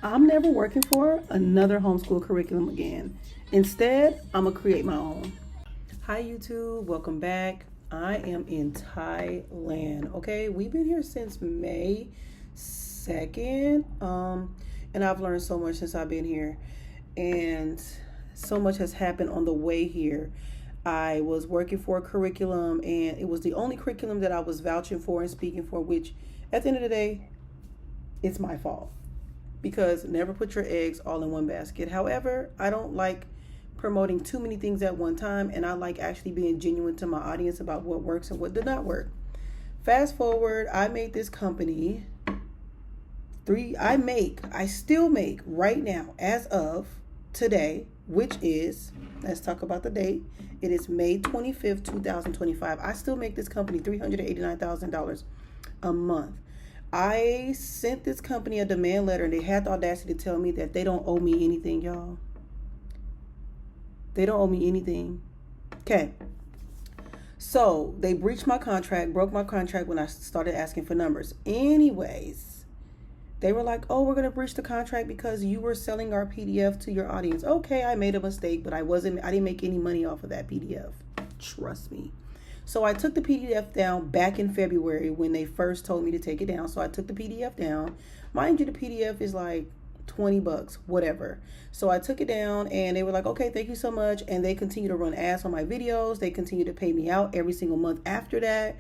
I'm never working for another homeschool curriculum again. Instead, I'm going to create my own. Hi, YouTube. Welcome back. I am in Thailand. Okay, we've been here since May 2nd. And I've learned so much since I've been here. And so much has happened on the way here. I was working for a curriculum, and it was the only curriculum that I was vouching for and speaking for, which at the end of the day, it's my fault. Because never put your eggs all in one basket. However, I don't like promoting too many things at one time, and I like actually being genuine to my audience about what works and what did not work. Fast forward, I made this company. I still make right now, as of today, which is, let's talk about the date. It is May 25th, 2025. I still make this company $389,000 a month. I sent this company a demand letter, and they had the audacity to tell me that they don't owe me anything, y'all. They don't owe me anything. Okay. So they breached my contract, broke my contract when I started asking for numbers. Anyways, they were like, oh, we're going to breach the contract because you were selling our PDF to your audience. Okay, I made a mistake, but I didn't make any money off of that PDF. Trust me. So I took the PDF down back in February when they first told me to take it down. So I took the PDF down. Mind you, the PDF is like $20, whatever. So I took it down, and they were like, okay, thank you so much. And they continue to run ads on my videos. They continue to pay me out every single month after that.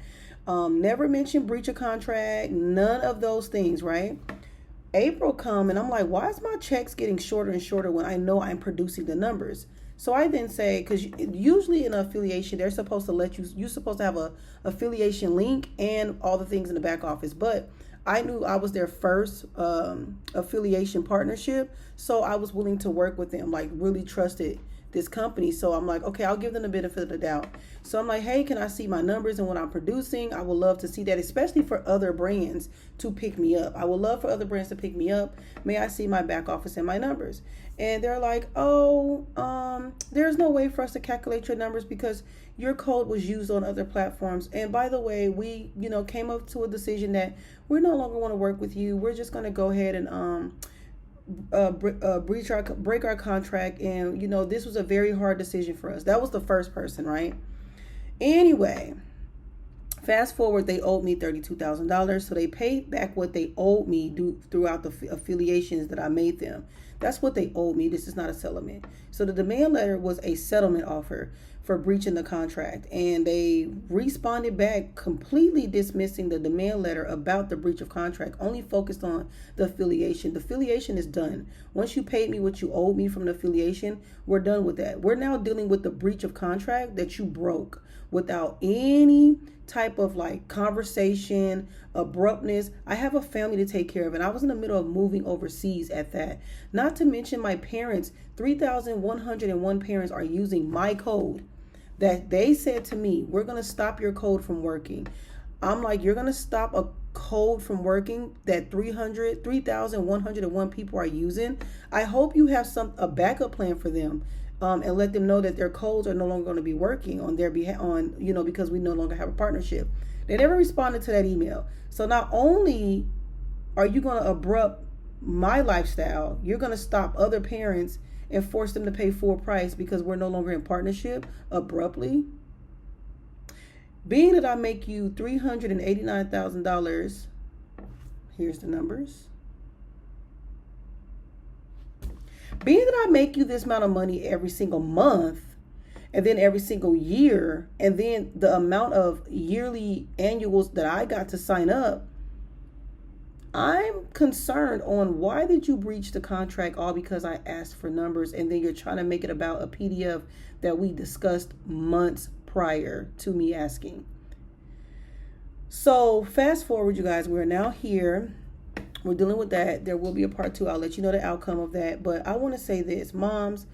Never mentioned breach of contract, none of those things, right? April come, and I'm like, why is my checks getting shorter and shorter when I know I'm producing the numbers? So I then say, because usually in affiliation, they're supposed to you're supposed to have a affiliation link and all the things in the back office. But I knew I was their first affiliation partnership. So I was willing to work with them, like really trusted this company. So I'm like, okay, I'll give them the benefit of the doubt. So I'm like, hey, can I see my numbers and what I'm producing? I would love to see that, especially for other brands to pick me up. I would love for other brands to pick me up. May I see my back office and my numbers? And they're like, oh, there's no way for us to calculate your numbers because your code was used on other platforms. And by the way, we, came up to a decision that we no longer want to work with you. We're just going to go ahead and break our contract. And this was a very hard decision for us. That was the first person, right? Anyway, fast forward, they owed me $32,000. So they paid back what they owed me throughout the affiliations that I made them. That's what they owed me. This is not a settlement. So the demand letter was a settlement offer for breaching the contract, and they responded back completely dismissing the demand letter about the breach of contract, only focused on the affiliation. The affiliation is done. Once you paid me what you owed me from the affiliation, we're done with that. We're now dealing with the breach of contract that you broke without any type of conversation, abruptness. I have a family to take care of, and I was in the middle of moving overseas at that. Not to mention my parents, 3,101 parents are using my code that they said to me, we're going to stop your code from working. I'm like, you're going to stop a code from working that 3,101 people are using? I hope you have a backup plan for them. And let them know that their codes are no longer going to be working on their behalf, because we no longer have a partnership. They never responded to that email. So not only are you going to abrupt my lifestyle, you're going to stop other parents and force them to pay full price because we're no longer in partnership abruptly. Being that I make you $389,000, here's the numbers. Being that I make you this amount of money every single month, and then every single year, and then the amount of yearly annuals that I got to sign up, I'm concerned on why did you breach the contract all because I asked for numbers, and then you're trying to make it about a PDF that we discussed months prior to me asking. So fast forward, you guys, we're now here. We're dealing with that. There will be a part 2. I'll let you know the outcome of that. But I want to say this, moms,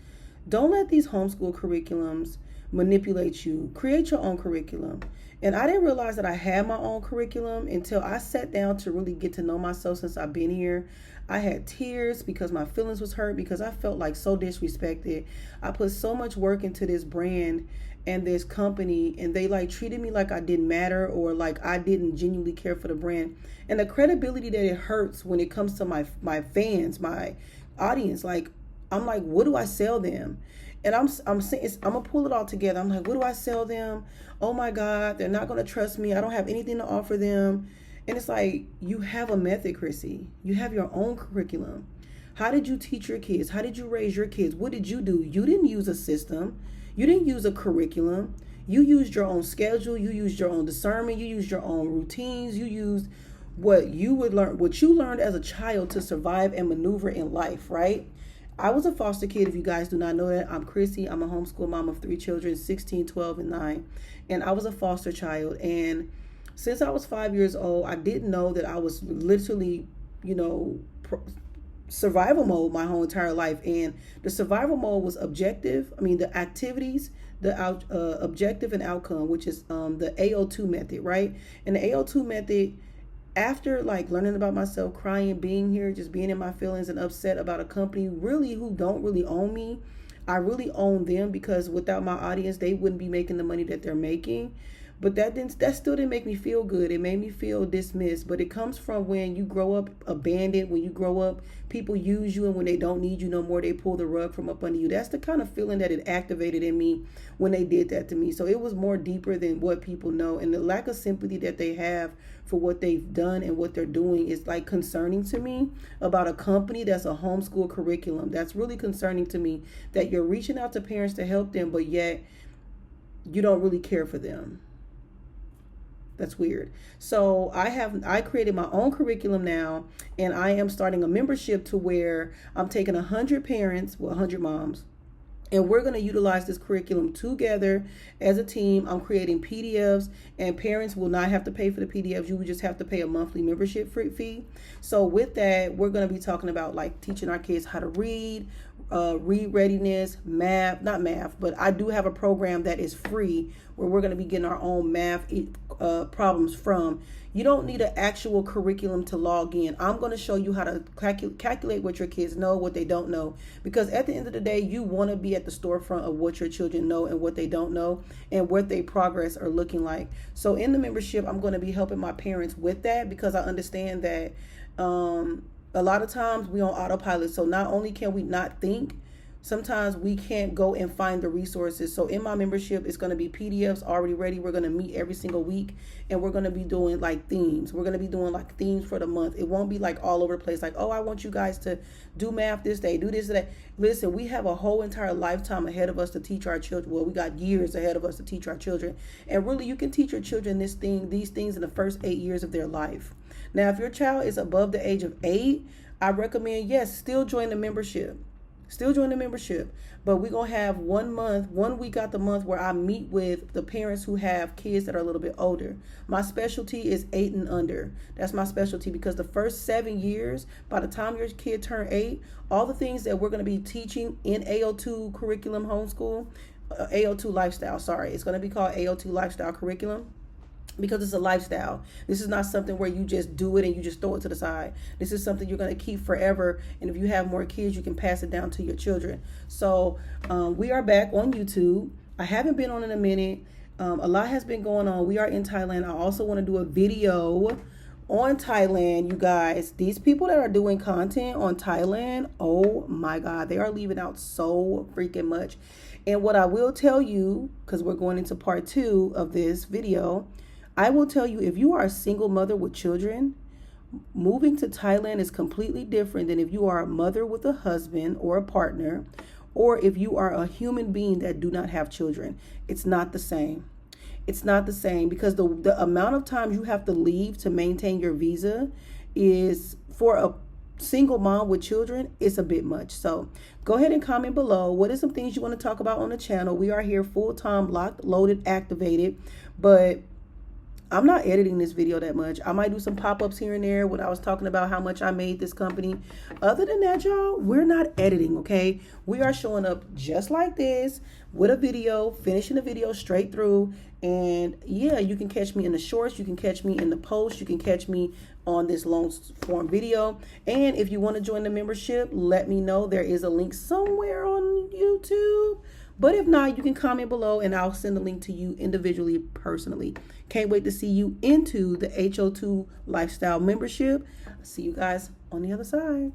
don't let these homeschool curriculums manipulate you. Create your own curriculum. And I didn't realize that I had my own curriculum until I sat down to really get to know myself since I've been here. I had tears because my feelings was hurt because I felt like so disrespected. I put so much work into this brand, and this company, and they like treated me like I didn't matter, or like I didn't genuinely care for the brand, and the credibility that it hurts when it comes to my fans, my audience. Like, I'm like, what do I sell them? And I'm saying, I'm gonna pull it all together. I'm like, what do I sell them? Oh my God, they're not gonna trust me. I don't have anything to offer them. And it's like, you have a method, Chrissy. You have your own curriculum. How did you teach your kids? How did you raise your kids? What did you do? You didn't use a system. You didn't use a curriculum. You used your own schedule. You used your own discernment. You used your own routines. You used what you learned as a child to survive and maneuver in life, right? I was a foster kid. If you guys do not know that, I'm Chrissy. I'm a homeschool mom of 3 children, 16, 12, and 9. And I was a foster child. And since I was 5 years old, I didn't know that I was literally, survival mode my whole entire life. And the survival mode was objective. I mean, the activities, the objective and outcome, which is the AO2 method, right? And the AO2 method, after like learning about myself, crying, being here, just being in my feelings and upset about a company really who don't really own me. I really own them, because without my audience, they wouldn't be making the money that they're making. But that still didn't make me feel good. It made me feel dismissed. But it comes from when you grow up abandoned, when you grow up, people use you, and when they don't need you no more, they pull the rug from up under you. That's the kind of feeling that it activated in me when they did that to me. So it was more deeper than what people know. And the lack of sympathy that they have for what they've done and what they're doing is like concerning to me about a company that's a homeschool curriculum. That's really concerning to me, that you're reaching out to parents to help them, but yet you don't really care for them. That's weird. So I created my own curriculum now, and I am starting a membership to where I'm taking 100 parents, 100 moms, and we're going to utilize this curriculum together as a team. I'm creating PDFs, and parents will not have to pay for the PDFs. You would just have to pay a monthly membership fee. So with that, we're going to be talking about like teaching our kids how to read readiness, not math, but I do have a program that is free where we're going to be getting our own math problems from. You don't need an actual curriculum to log in. I'm going to show you how to calculate what your kids know, what they don't know, because at the end of the day, you want to be at the storefront of what your children know and what they don't know and what their progress are looking like. So in the membership, I'm going to be helping my parents with that, because I understand that a lot of times we on autopilot. So not only can we not think, sometimes we can't go and find the resources. So in my membership, it's going to be PDFs already ready. We're going to meet every single week, and we're going to be doing like themes. We're going to be doing like themes for the month. It won't be like all over the place. Like, oh, I want you guys to do math this day, do this, that. Listen, we have a whole entire lifetime ahead of us to teach our children. Well, we got years ahead of us to teach our children. And really, you can teach your children these things in the first 8 years of their life. Now, if your child is above the age of 8, I recommend, yes, still join the membership. But we're going to have 1 week out the month where I meet with the parents who have kids that are a little bit older. My specialty is 8 and under. That's my specialty, because the first 7 years, by the time your kid turn 8, all the things that we're going to be teaching in AO2 curriculum homeschool, AO2 lifestyle, it's going to be called AO2 Lifestyle Curriculum, because it's a lifestyle. This is not something where you just do it and you just throw it to the side. This is something you're going to keep forever. And if you have more kids, you can pass it down to your children. So we are back on YouTube. I haven't been on in a minute. A lot has been going on. We are in Thailand. I also want to do a video on Thailand, you guys. These people that are doing content on Thailand, oh my God, they are leaving out so freaking much. And what I will tell you, because we're going into part 2 of this video, I will tell you, if you are a single mother with children, moving to Thailand is completely different than if you are a mother with a husband or a partner, or if you are a human being that do not have children. It's not the same. It's not the same, because the amount of time you have to leave to maintain your visa is, for a single mom with children, it's a bit much. So go ahead and comment below. What are some things you want to talk about on the channel? We are here full-time, locked, loaded, activated, but I'm not editing this video that much. I might do some pop-ups here and there when I was talking about how much I made this company. Other than that, y'all, we're not editing, okay? We are showing up just like this with a video, finishing the video straight through. And yeah, you can catch me in the shorts. You can catch me in the post. You can catch me on this long form video. And if you want to join the membership, let me know. There is a link somewhere on YouTube. But if not, you can comment below and I'll send the link to you individually, personally. Can't wait to see you into the AO2 Lifestyle membership. See you guys on the other side.